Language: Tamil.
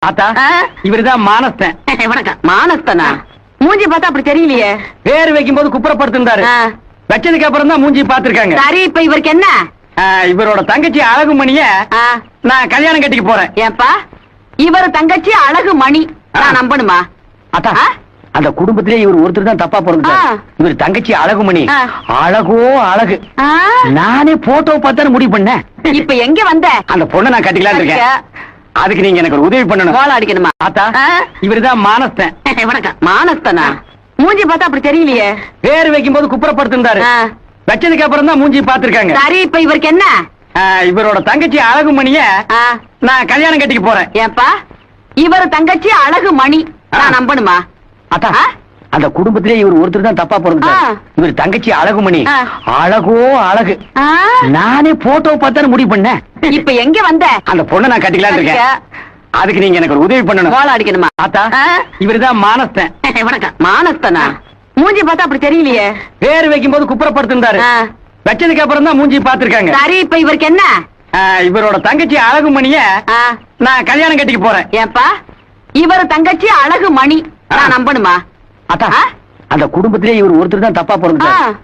ஆத்தா, இவருதான் மானஸ்தன். வணக்கம். மானஸ்தனா? மூஞ்சி பார்த்தா அப்படி தெரியலையே. பேர் வைக்கும் போது குப்புறப்படுத்திருந்தாரு. வச்சதுக்கு அப்புறம் தான் மூஞ்சி பாத்துருக்காங்க. சரி, இப்ப இவருக்கு என்ன? இவரோட தங்கச்சி அழகுமணிய நான் கல்யாணம் கட்டிக்க போறேன். ஏப்பா, இவர் தங்கச்சி அழகு மணி நான் நம்பணுமா? அத்தா, அந்த குடும்பத்திலே இவர் ஒருத்தர் தான் தப்பா பிறந்தார். இவர் தங்கச்சி அழகுமணி அழகோ அழகு. நானே போட்டோ பார்த்தானு முடிவு பண்ணேன். இப்ப எங்க வந்த? அந்த பொண்ணை நான் கட்டிக்கலாம்னு இருக்கேன். அதுக்கு நீங்க எனக்கு ஒரு உதவி பண்ணணும். கோல அடிக்கணுமா? ஆத்தா, இவருதான் மானஸ்தன். வணக்கம். மானஸ்தனா? மூஞ்சி பார்த்தா அப்படி தெரியலையே. பேர் வைக்கும் போது குப்புறப்படுத்திருந்தாரு. வச்சதுக்கு அப்புறம் தான் மூஞ்சி பாத்துருக்காங்க. சரி, இப்ப இவருக்கு என்ன? இவரோட தங்கச்சி அழகுமணிய நான் கல்யாணம் கட்டிக்க போறேன். ஏப்பா, இவர் தங்கச்சி அழகு மணி நான் நம்பணுமா? அத்தா, அந்த குடும்பத்திலே இவர் ஒருத்தர் தான் தப்பா பிறந்தார். இவர் தங்கச்சி அழகுமணி அழகோ அழகு. நானே போட்டோ பார்த்தானு முடிவு பண்ணேன். இப்ப எங்க வந்த? அந்த பொண்ணை நான் கட்டிக்கலாம்னு இருக்கேன். அதுக்கு நீங்க எனக்கு ஒரு உதவி பண்ணணும். கோல அடிக்கணுமா? ஆத்தா, இவருதான் மானஸ்தன். வணக்கம். மானஸ்தனா? மூஞ்சி பார்த்தா அப்படி தெரியலையே. பேர் வைக்கும் போது குப்புறப்படுத்திருந்தாரு. வச்சதுக்கு அப்புறம் தான் மூஞ்சி பாத்துருக்காங்க. சரி, இப்ப இவருக்கு என்ன? இவரோட தங்கச்சி அழகுமணிய நான் கல்யாணம் கட்டிக்க போறேன். ஏப்பா, இவர் தங்கச்சி அழகு மணி நான் நம்பணுமா? அத்தா, அந்த குடும்பத்திலே இவர் ஒருத்தர் தான் தப்பா பிறந்தார். இவர்